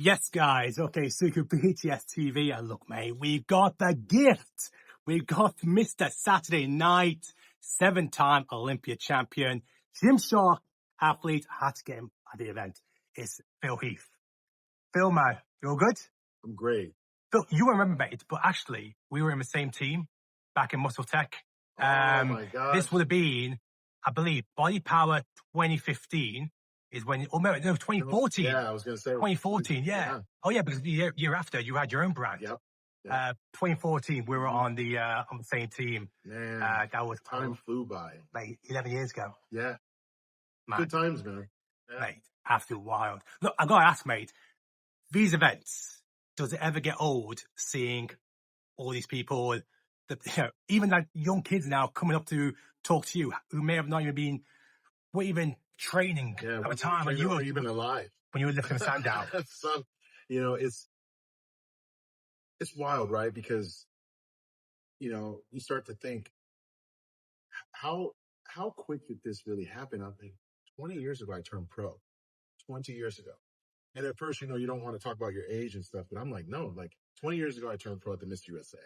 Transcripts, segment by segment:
Yes, guys. Okay, Suku BTS TV. And look, mate, we've got the gift. We've got Mr. Saturday Night, 7-time Olympia champion, Gymshark athlete. I had to get him at the event. It's Phil Heath. Phil, man, you all good? I'm great. Phil, you won't remember, mate, but actually, we were in the same team back in Muscle Tech. Oh my gosh. This would have been, I believe, Body Power 2015 is when, oh no, 2014. Yeah, I was going to say 2014, yeah. Oh yeah, because the year after you had your own brand. Yep. 2014, we were on the same team. Man, that was time flew by. Like 11 years ago. Yeah. Man. Good times, man. Yeah. Mate, absolutely wild. Look, I gotta ask, mate, these events, does it ever get old seeing all these people, even like young kids now coming up to talk to you who may have not even been, were even training at the time when you were even alive, when you were lifting the sand down. It's wild, right? Because you start to think, how quick did this really happen? I think 20 years ago I turned pro. 20 years ago. And at first, you don't want to talk about your age and stuff, but I'm like, no, like 20 years ago, I turned pro at the Mr USA,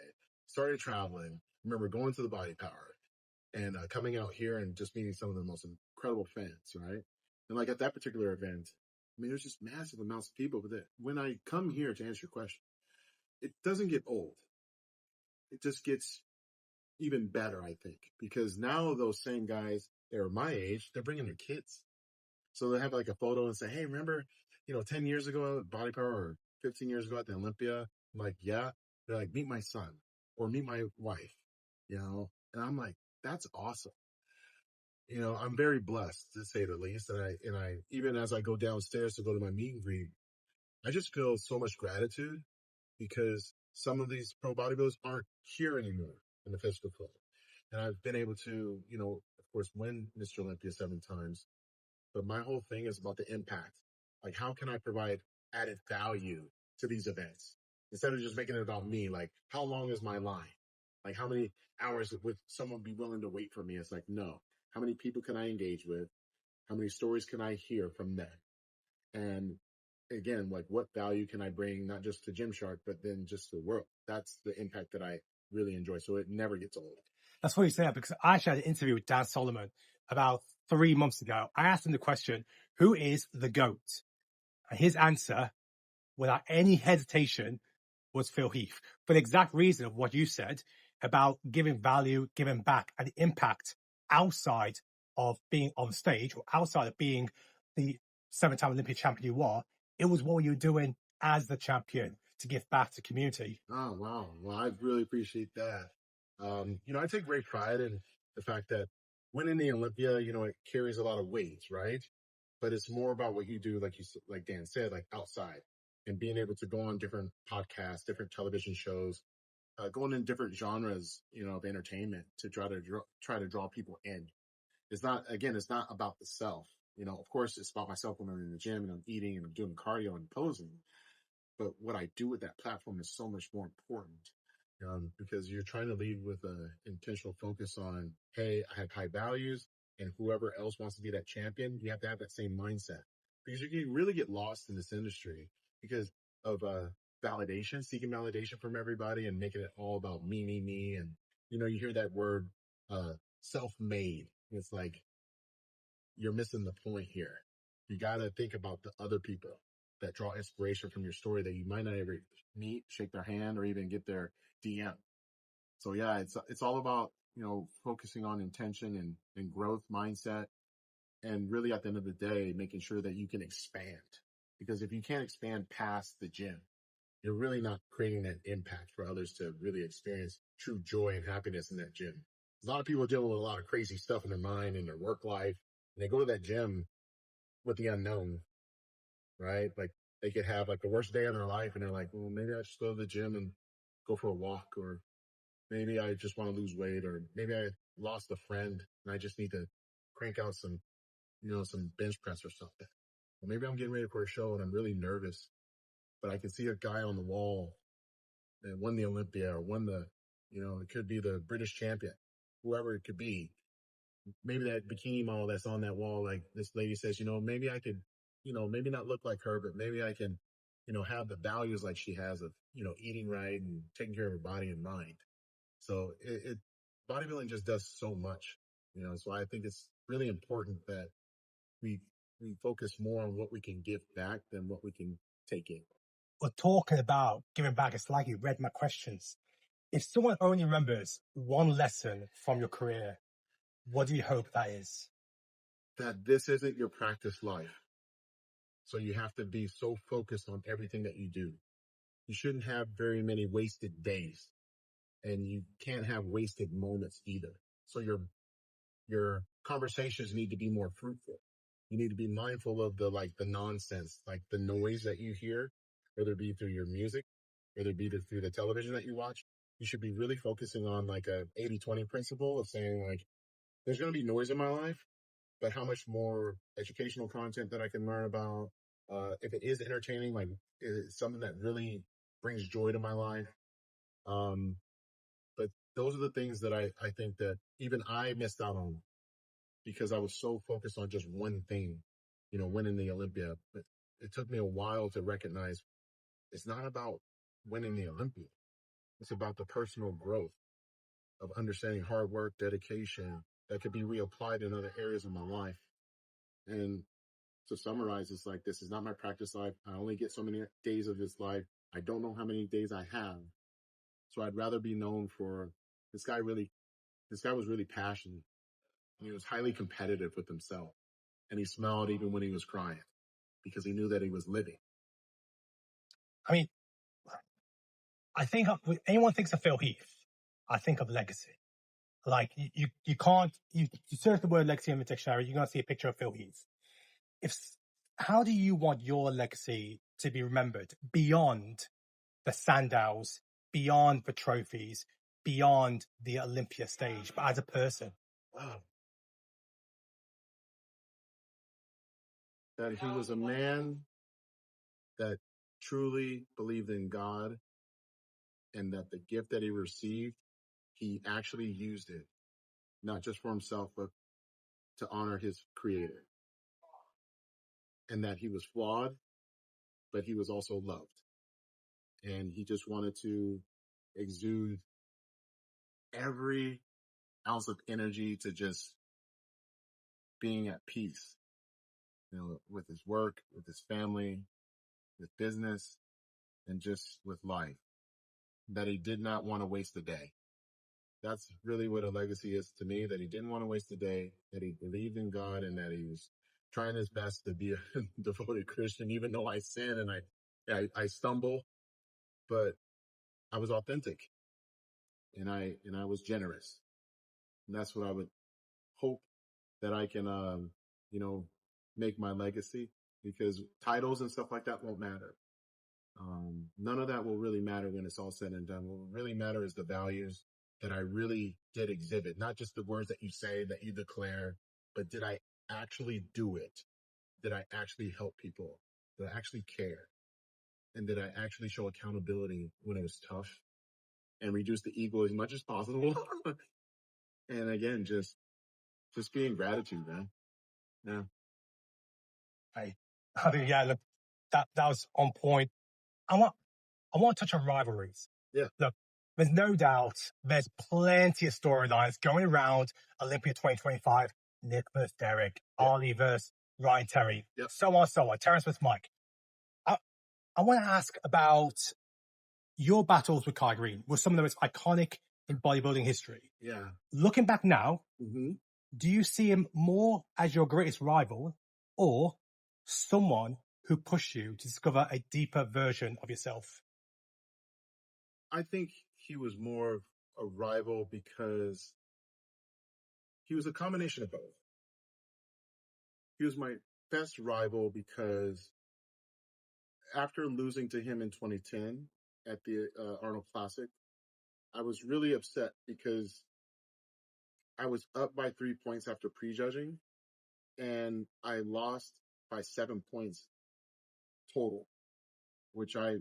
started traveling, remember going to the Body Power and coming out here and just meeting some of the most incredible fans, right? And like at that particular event, I mean, there's just massive amounts of people, but when I come here to answer your question, it doesn't get old. It just gets even better, I think, because now those same guys, they're my age, they're bringing their kids. So they have like a photo and say, hey, remember, 10 years ago at Body Power or 15 years ago at the Olympia? I'm like, yeah. They're like, meet my son or meet my wife, and I'm like, that's awesome. I'm very blessed, to say the least. And I, even as I go downstairs to go to my meet and greet, I just feel so much gratitude because some of these pro bodybuilders aren't here anymore in the physical club. And I've been able to, of course, win Mr. Olympia 7 times. But my whole thing is about the impact. Like, how can I provide added value to these events? Instead of just making it about me, like, how long is my line? Like, how many hours would someone be willing to wait for me? It's like, no. How many people can I engage with? How many stories can I hear from them? And again, like, what value can I bring, not just to Gymshark, but then just to the world? That's the impact that I really enjoy. So it never gets old. That's what you say, because I actually had an interview with Dan Solomon about 3 months ago. I asked him the question, who is the GOAT? And his answer, without any hesitation, was Phil Heath, for the exact reason of what you said about giving value, giving back, and the impact outside of being on stage or outside of being the 7-time Olympia champion you are. It was what you were doing as the champion to give back to the community. Oh, wow. Well, I really appreciate that. I take great pride in the fact that winning the Olympia, it carries a lot of weight, right? But it's more about what you do, like Dan said, like outside, and being able to go on different podcasts, different television shows, going in different genres, of entertainment to try to draw people in. It's not about the self. Of course, it's about myself when I'm in the gym and I'm eating and I'm doing cardio and posing. But what I do with that platform is so much more important. Because you're trying to lead with an intentional focus on, hey, I have high values, and whoever else wants to be that champion, you have to have that same mindset. Because you can really get lost in this industry because of validation, seeking validation from everybody and making it all about me. And, you hear that word self-made. It's like, you're missing the point here. You got to think about the other people that draw inspiration from your story that you might not ever meet, shake their hand, or even get their DM. So yeah, it's all about, focusing on intention and growth mindset. And really at the end of the day, making sure that you can expand, because if you can't expand past the gym, you're really not creating that impact for others to really experience true joy and happiness in that gym. A lot of people deal with a lot of crazy stuff in their mind and their work life, and they go to that gym with the unknown, right? Like, they could have like the worst day of their life and they're like, well, maybe I should go to the gym and go for a walk, or maybe I just want to lose weight, or maybe I lost a friend and I just need to crank out some bench press or something. Or maybe I'm getting ready for a show and I'm really nervous, but I can see a guy on the wall that won the Olympia or won it could be the British champion, whoever it could be. Maybe that bikini model that's on that wall, like this lady says, maybe I could, maybe not look like her, but maybe I can have the values like she has of, eating right and taking care of her body and mind. So bodybuilding just does so much, so I think it's really important that we, we focus more on what we can give back than what we can take in. We're talking about giving back. It's like you read my questions. If someone only remembers one lesson from your career, what do you hope that is? That this isn't your practice life. So you have to be so focused on everything that you do. You shouldn't have very many wasted days, and you can't have wasted moments either. So your conversations need to be more fruitful. You need to be mindful of the nonsense, like the noise that you hear, whether it be through your music, whether it be through the television that you watch. You should be really focusing on like a 80-20 principle of saying like, there's going to be noise in my life, but how much more educational content that I can learn about. If it is entertaining, like it's something that really brings joy to my life. But those are the things that I think that even I missed out on because I was so focused on just one thing, winning the Olympia. But it took me a while to recognize it's not about winning the Olympia. It's about the personal growth of understanding hard work, dedication that could be reapplied in other areas of my life. And to summarize, it's like, this is not my practice life. I only get so many days of this life. I don't know how many days I have. So I'd rather be known for this guy was really passionate. He was highly competitive with himself. And he smiled even when he was crying because he knew that he was living. I mean, I think when anyone thinks of Phil Heath, I think of legacy. Like you can't, you search the word legacy in the dictionary, you're going to see a picture of Phil Heath. How do you want your legacy to be remembered beyond the Sandals, beyond the trophies, beyond the Olympia stage, but as a person? Wow. That he was a man that truly believed in God and that the gift that he received, he actually used it, not just for himself, but to honor his creator. And that he was flawed, but he was also loved. And he just wanted to exude every ounce of energy to just being at peace, with his work, with his family, with business, and just with life. That he did not want to waste a day. That's really what a legacy is to me, that he didn't want to waste a day, that he believed in God, and that he was trying his best to be a devoted Christian, even though I sin and I stumble, but I was authentic and I was generous. And that's what I would hope that I can, make my legacy, because titles and stuff like that won't matter. None of that will really matter when it's all said and done. What will really matter is the values that I really did exhibit, not just the words that you say, that you declare, but did I actually do it? Did I actually help people? Did I actually care? And did I actually show accountability when it was tough and reduce the ego as much as possible? And again, just being gratitude, man. Yeah. I think, yeah, look, that was on point. I want to touch on rivalries. Yeah. Look, there's no doubt there's plenty of storylines going around Olympia 2025. Nick versus Derek, Ali versus Ryan Terry, so on, Terrence with Mike. I want to ask about your battles with Kai Greene, were some of the most iconic in bodybuilding history. Yeah. Looking back now, do you see him more as your greatest rival or someone who pushed you to discover a deeper version of yourself? I think he was more of a rival because he was a combination of both. He was my best rival because after losing to him in 2010 at the Arnold Classic, I was really upset because I was up by 3 points after prejudging, and I lost by 7 points total, which I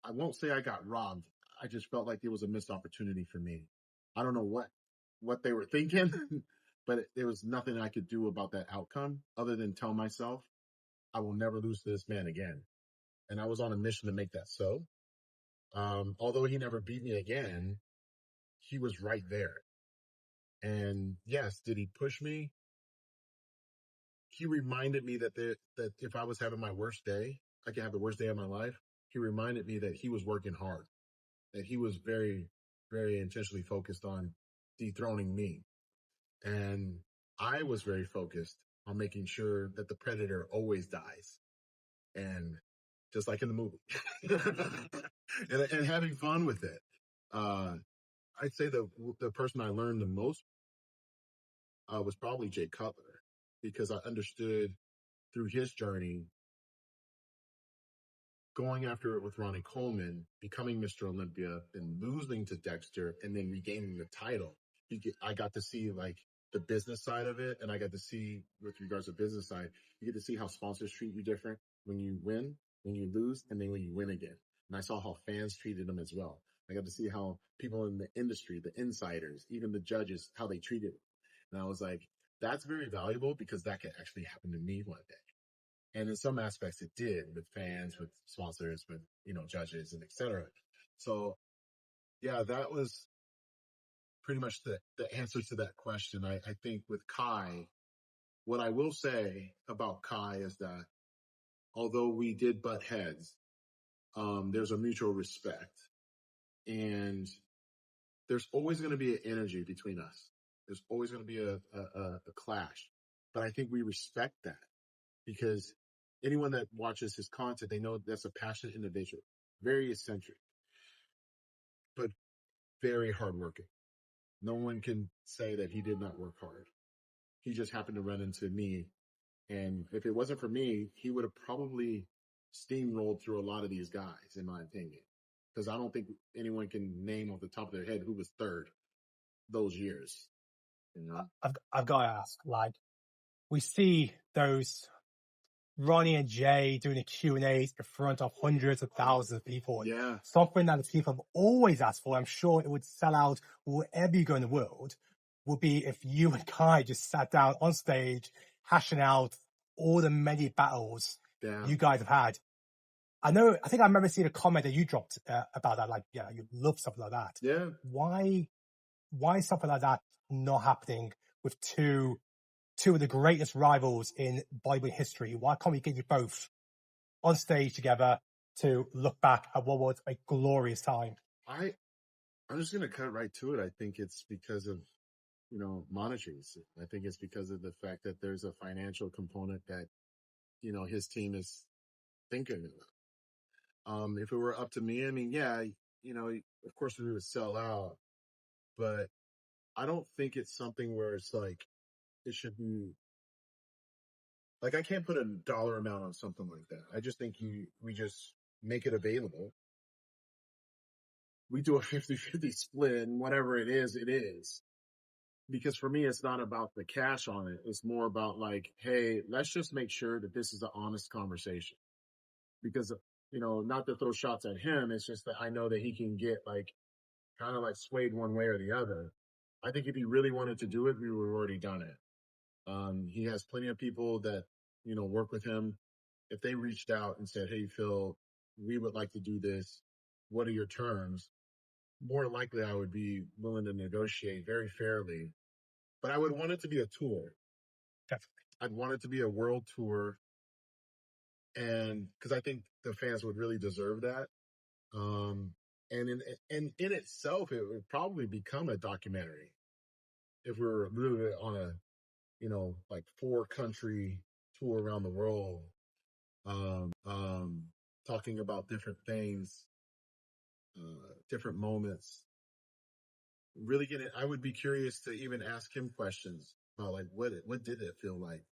won't say I got robbed. I just felt like it was a missed opportunity for me. I don't know what they were thinking, but there was nothing I could do about that outcome other than tell myself I will never lose to this man again. And I was on a mission to make that so. Although he never beat me again, he was right there. And yes, did he push me? He reminded me that if I was having my worst day, I could have the worst day of my life. He reminded me that he was working hard, that he was very, very intentionally focused on dethroning me. And I was very focused on making sure that the predator always dies. And just like in the movie, and having fun with it. I'd say the person I learned the most was probably Jay Cutler, because I understood through his journey, going after it with Ronnie Coleman, becoming Mr. Olympia, then losing to Dexter, and then regaining the title. I got to see like the business side of it, and I got to see, with regards to business side, you get to see how sponsors treat you different when you win, when you lose, and then when you win again. And I saw how fans treated them as well. I got to see how people in the industry, the insiders, even the judges, how they treated them. And I was like, that's very valuable, because that could actually happen to me one day. And in some aspects it did, with fans, with sponsors, with, judges and et cetera. So yeah, that was pretty much the answer to that question. I think with Kai, what I will say about Kai is that although we did butt heads, there's a mutual respect, and there's always going to be an energy between us. There's always going to be a clash, but I think we respect that, because anyone that watches his content, they know that's a passionate individual, very eccentric, but very hardworking. No one can say that he did not work hard. He just happened to run into me. And if it wasn't for me, he would have probably steamrolled through a lot of these guys, in my opinion. Because I don't think anyone can name off the top of their head who was third those years. I've got to ask, like, we see those Ronnie and Jay doing the Q&As in front of hundreds of thousands of people. Yeah. Something that the people have always asked for, I'm sure it would sell out wherever you go in the world, would be if you and Kai just sat down on stage, hashing out all the many battles you guys have had. I think I remember seeing a comment that you dropped about that, like, yeah, you love something like that. Yeah. Why is something like that not happening with two of the greatest rivals in bodybuilding history? Why can't we get you both on stage together to look back at what was a glorious time? I'm just going to cut right to it. I think it's because of, monetaries. I think it's because of the fact that there's a financial component that, his team is thinking about. If it were up to me, I mean, yeah, of course we would sell out, but I don't think it's something where it's like, it should be like, I can't put a dollar amount on something like that. I just think we just make it available. We do a 50-50 split, and whatever it is, it is. Because for me, it's not about the cash on it. It's more about like, hey, let's just make sure that this is an honest conversation. Because, not to throw shots at him, it's just that I know that he can get like, kind of like swayed one way or the other. I think if he really wanted to do it, we would have already done it. He has plenty of people that, work with him. If they reached out and said, hey, Phil, we would like to do this. What are your terms? More likely I would be willing to negotiate very fairly, but I would want it to be a tour. Definitely. I'd want it to be a world tour. And because I think the fans would really deserve that. And in itself, it would probably become a documentary if we were really on a, like 4-country tour around the world, talking about different things, different moments. Really I would be curious to even ask him questions about like, what did it feel like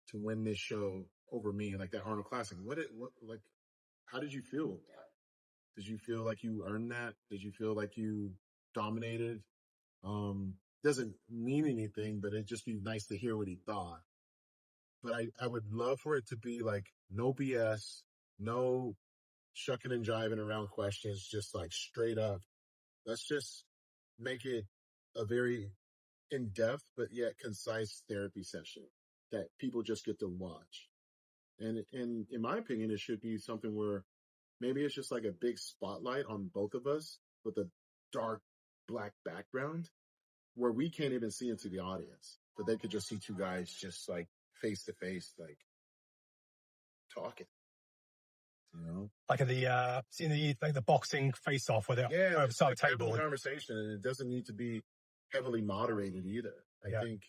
to win this show over me, like that Arnold Classic? How did you feel? Did you feel like you earned that? Did you feel like you dominated? Doesn't mean anything, but it'd just be nice to hear what he thought. But I would love for it to be like no BS, no shucking and jiving around questions, just like straight up. Let's just make it a very in-depth, but yet concise therapy session that people just get to watch. And in my opinion, it should be something where maybe it's just like a big spotlight on both of us with a dark black background where we can't even see into the audience, but they could just see two guys just like face to face, like talking, you know? Like in the seeing the boxing face off where they're Yeah, it's beside like the having table. a conversation, and it doesn't need to be heavily moderated either. I think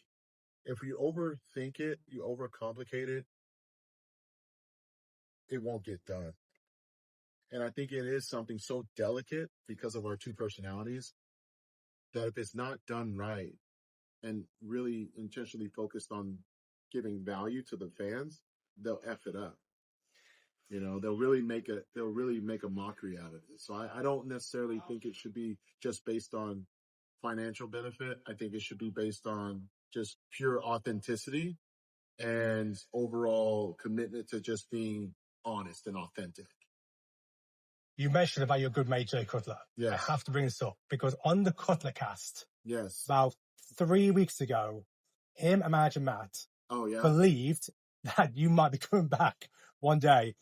if you overthink it, you overcomplicate it, it won't get done. And I think it is something so delicate because of our two personalities that if it's not done right and really intentionally focused on giving value to the fans, they'll F it up. You know, they'll really make a mockery out of it. So I don't necessarily think it should be just based on financial benefit. I think it should be based on just pure authenticity and overall commitment to just being honest and authentic. You mentioned about your good mate, Jay Cutler. Yes. I have to bring this up because on the Cutler cast, Yes. about 3 weeks ago, him and manager Matt believed that you might be coming back one day.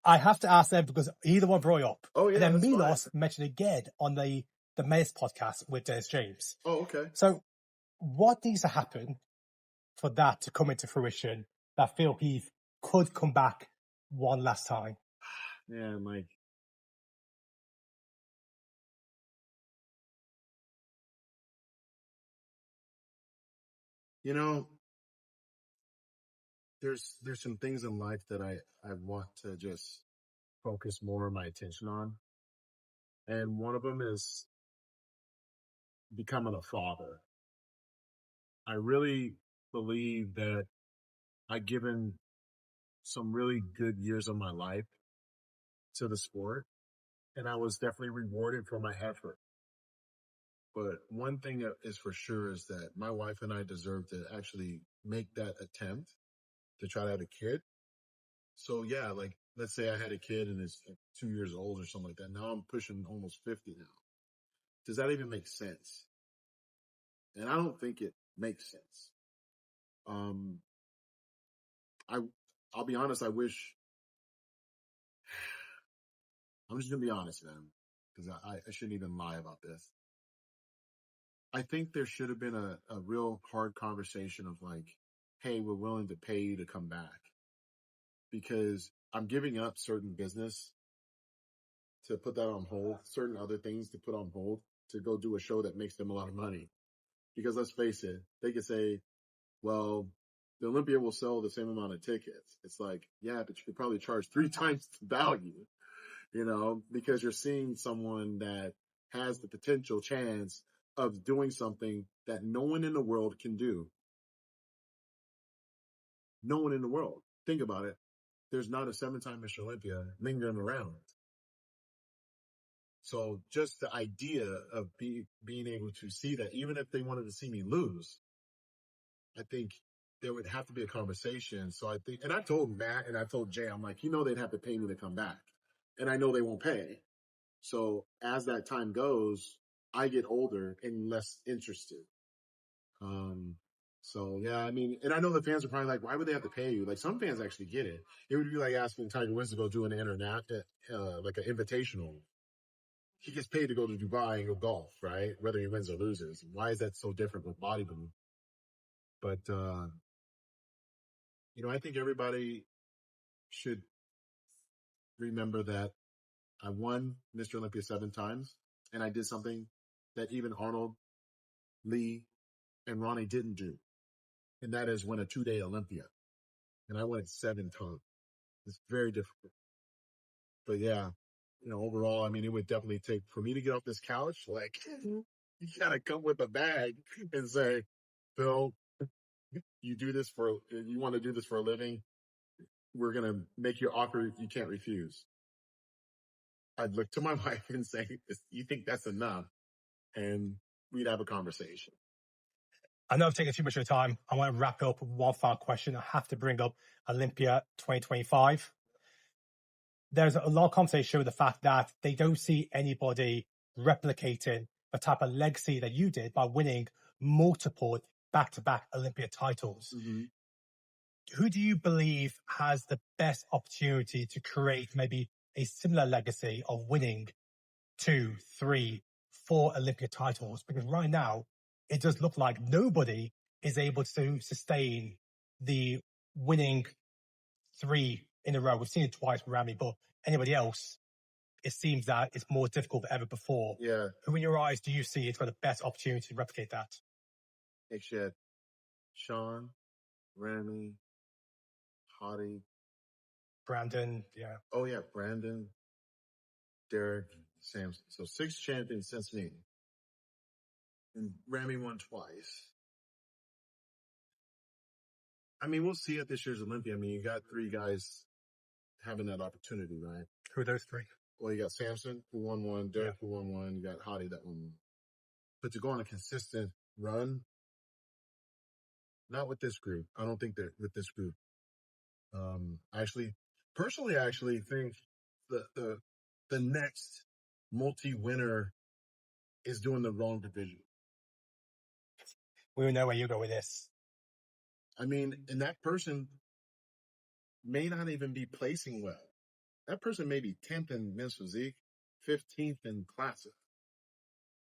I have to ask them because either one brought it up. Oh, yeah. And then that's Milos fine. mentioned again on the Mayor's podcast with Dennis James. Oh, okay. So what needs to happen for that to come into fruition, that Phil Heath could come back one last time? Yeah, Mike. You know, there's some things in life that I want to just focus more of my attention on. And one of them is becoming a father. I really believe that I've given some really good years of my life to the sport, and I was definitely rewarded for my effort. But one thing that is for sure is that my wife and I deserve to actually make that attempt to try to have a kid. So yeah, like let's say I had a kid and it's 2 years old or something like that. Now I'm pushing almost 50 now. Does that even make sense? And I don't think it makes sense. I'll be honest. I'm just gonna be honest, man, because I shouldn't even lie about this. I think there should have been a real hard conversation of like, hey, we're willing to pay you to come back because I'm giving up certain business to put that on hold, certain other things to put on hold to go do a show that makes them a lot of money. Because let's face it, they could say, well, the Olympia will sell the same amount of tickets. It's like, yeah, but you could probably charge 3 times the value, you know, because you're seeing someone that has the potential chance of doing something that no one in the world can do. No one in the world. Think about it. There's not a 7-time Mr. Olympia lingering around. So just the idea of being able to see that, even if they wanted to see me lose, I think there would have to be a conversation. So I think, and I told Matt and I told Jay, I'm like, they'd have to pay me to come back. And I know they won't pay. So as that time goes, I get older and less interested. So yeah, I mean, and I know the fans are probably like, why would they have to pay you? Like some fans actually get it. It would be like asking Tiger Woods to go do an internet, like an invitational. He gets paid to go to Dubai and go golf, right? Whether he wins or loses. Why is that so different with bodybuilding? But, I think everybody should remember that I won Mr. Olympia 7 times and I did something that even Arnold, Lee, and Ronnie didn't do. And that is win a 2-day Olympia. And I won it 7 times. It's very difficult. But yeah, overall, I mean, it would definitely take for me to get off this couch. Like, you gotta come with a bag and say, Phil, you want to do this for a living. We're going to make you an offer you can't refuse. I'd look to my wife and say, you think that's enough? And we'd have a conversation. I know I've taken too much of your time. I want to wrap up with one final question. I have to bring up Olympia 2025. There's a lot of conversation with the fact that they don't see anybody replicating the type of legacy that you did by winning multiple back-to-back Olympia titles. Mm-hmm. Who do you believe has the best opportunity to create maybe a similar legacy of winning 2, 3, 4 Olympia titles? Because right now, it does look like nobody is able to sustain the winning 3 in a row. We've seen it twice with Ramy, but anybody else, it seems that it's more difficult than ever before. Yeah. Who in your eyes do you see has got the best opportunity to replicate that? Hey, Shed. Sean, Ramy, Hottie. Brandon, yeah. Oh, yeah, Brandon, Derek, Samson. So 6 champions since me. And Ramy won twice. I mean, we'll see at this year's Olympia. I mean, you got 3 guys having that opportunity, right? Who are those 3? Well, you got Samson, who won 1, Derek, who won 1, you got Hottie that won 1. But to go on a consistent run, not with this group. I don't think that with this group. Personally, I actually think the next multi-winner is doing the wrong division. We know where you go with this. I mean, and that person may not even be placing well. That person may be 10th in men's physique, 15th in classic.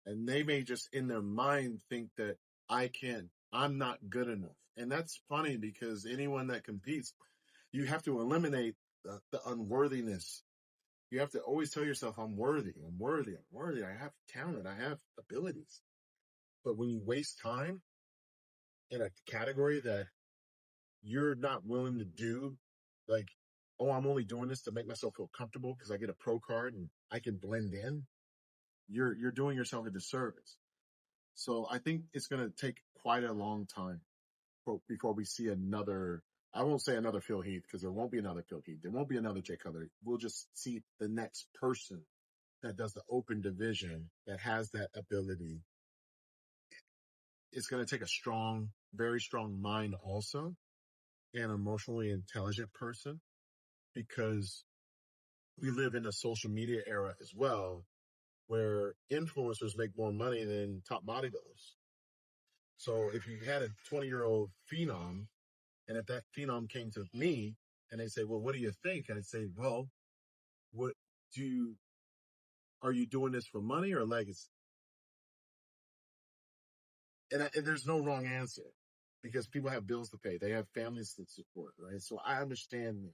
And they may just in their mind think that I'm not good enough. And that's funny because anyone that competes, you have to eliminate the unworthiness. You have to always tell yourself, I'm worthy, I'm worthy, I'm worthy. I have talent, I have abilities. But when you waste time in a category that you're not willing to do, like, oh, I'm only doing this to make myself feel comfortable because I get a pro card and I can blend in, you're doing yourself a disservice. So I think it's going to take quite a long time before we see another, I won't say another Phil Heath because there won't be another Phil Heath. There won't be another Jay Cutler. We'll just see the next person that does the open division that has that ability. It's going to take a strong, very strong mind also, and emotionally intelligent person, because we live in a social media era as well, where influencers make more money than top bodybuilders. So if you had a 20-year-old phenom, and if that phenom came to me and they say, well, what do you think? And I'd say, well, are you doing this for money or legacy? And there's no wrong answer because people have bills to pay. They have families to support, right? So I understand that.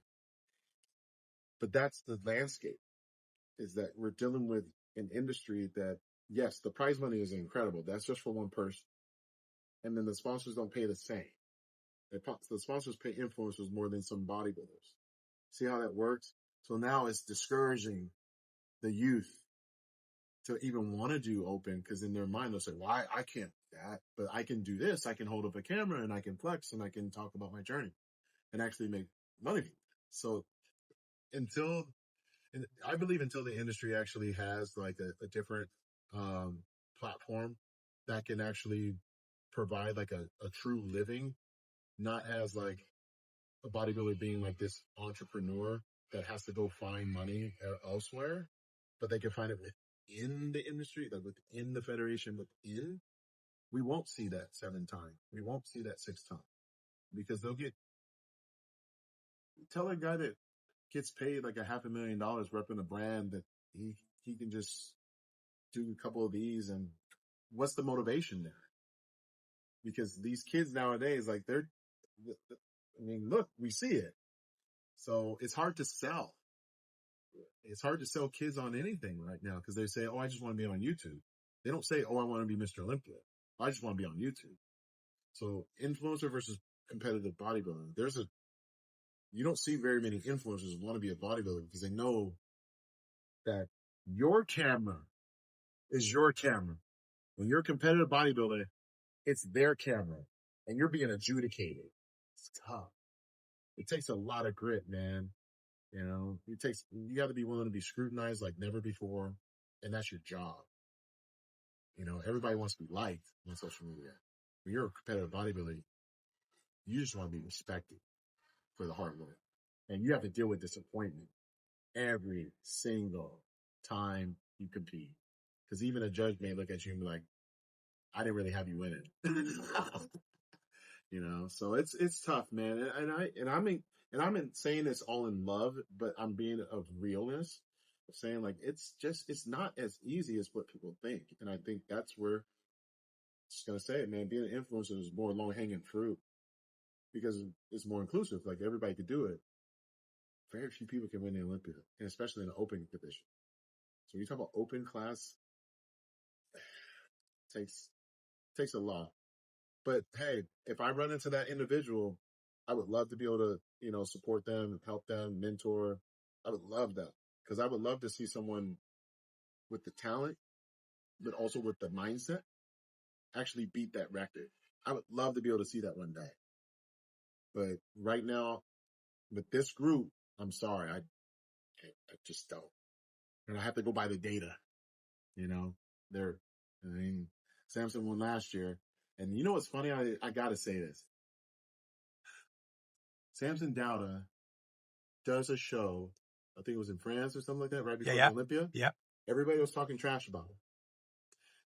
But that's the landscape, is that we're dealing with an industry that, yes, the prize money is incredible. That's just for one person. And then the sponsors don't pay the same. The sponsors pay influencers more than some bodybuilders. See how that works? So now it's discouraging the youth to even want to do open, because in their mind they'll say, well, I can't do that, but I can do this. I can hold up a camera and I can flex and I can talk about my journey and actually make money. So I believe until the industry actually has like a different platform that can actually provide like a true living, not as like a bodybuilder being like this entrepreneur that has to go find money elsewhere, but they can find it within the industry, like within the federation, we won't see that 7 times. We won't see that 6 times, because tell a guy that gets paid like $500,000 repping a brand that he can just do a couple of these, and what's the motivation there? Because these kids nowadays, like look, we see it. So it's hard to sell. It's hard to sell kids on anything right now because they say, oh, I just want to be on YouTube. They don't say, oh, I want to be Mr. Olympia. I just want to be on YouTube. So influencer versus competitive bodybuilding. You don't see very many influencers want to be a bodybuilder because they know that your camera is your camera. When you're a competitive bodybuilder, it's their camera and you're being adjudicated. It's tough. It takes a lot of grit, man. You know, you got to be willing to be scrutinized like never before. And that's your job. You know, everybody wants to be liked on social media. When you're a competitive bodybuilder, you just want to be respected for the hard work. And you have to deal with disappointment every single time you compete. Because even a judge may look at you and be like, I didn't really have you win it. You know, so it's tough, man. And I'm saying this all in love, but I'm being of realness. of saying like, it's not as easy as what people think. And I think that's where, just going to say it, man, being an influencer is more low hanging fruit because it's more inclusive. Like everybody could do it. Very few people can win the Olympia, and especially in an open division. So when you talk about open class, takes a lot. But hey, if I run into that individual, I would love to be able to, support them, help them, mentor. I would love that because I would love to see someone with the talent, but also with the mindset actually beat that record. I would love to be able to see that one day. But right now, with this group, I'm sorry, I just don't. And I have to go by the data. Samson won last year. And you know what's funny? I got to say this. Samson Dauda does a show, I think it was in France or something like that, right before the Olympia. Yeah. Everybody was talking trash about him.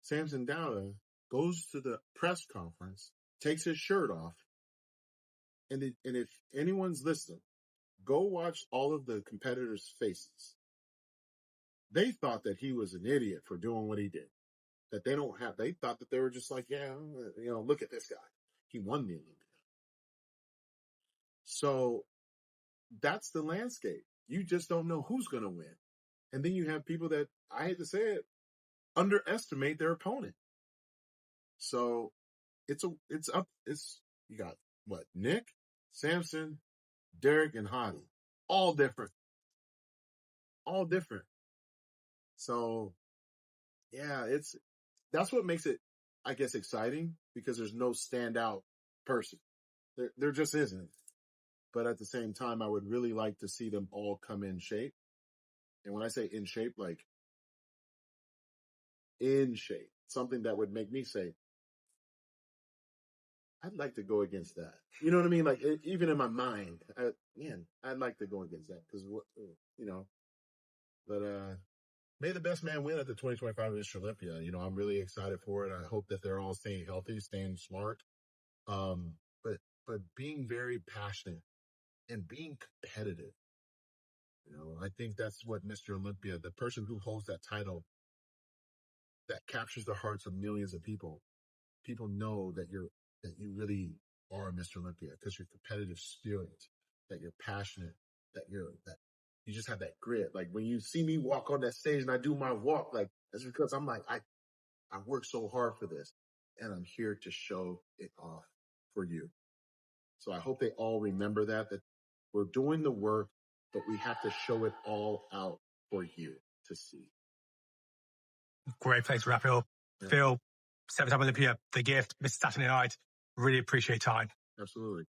Samson Dauda goes to the press conference, takes his shirt off, and if anyone's listening, go watch all of the competitors' faces. They thought that he was an idiot for doing what he did. That they thought that they were just like, yeah, look at this guy. He won the Olympia. So that's the landscape. You just don't know who's going to win. And then you have people that, I hate to say it, underestimate their opponent. So you got what? Nick, Samson, Derek, and Hadi. All different. So yeah, that's what makes it, I guess, exciting because there's no standout person. There just isn't. But at the same time, I would really like to see them all come in shape. And when I say in shape, like in shape, something that would make me say, I'd like to go against that. You know what I mean? Like even in my mind, I'd like to go against that because But may the best man win at the 2025 Mr Olympia. I'm really excited for it. I hope that they're all staying healthy, staying smart. But being very passionate and being competitive. I think that's what Mr. Olympia, the person who holds that title, that captures the hearts of millions of people. People know that you really are Mr. Olympia because your competitive spirit, that you're passionate, that you just have that grit. Like when you see me walk on that stage and I do my walk, like that's because I'm like, I work so hard for this and I'm here to show it off for you. So I hope they all remember that we're doing the work, but we have to show it all out for you to see. Great place to wrap it up. Yeah. Phil, 7-time Olympia, the gift, Mr. Saturday Night. Really appreciate your time. Absolutely.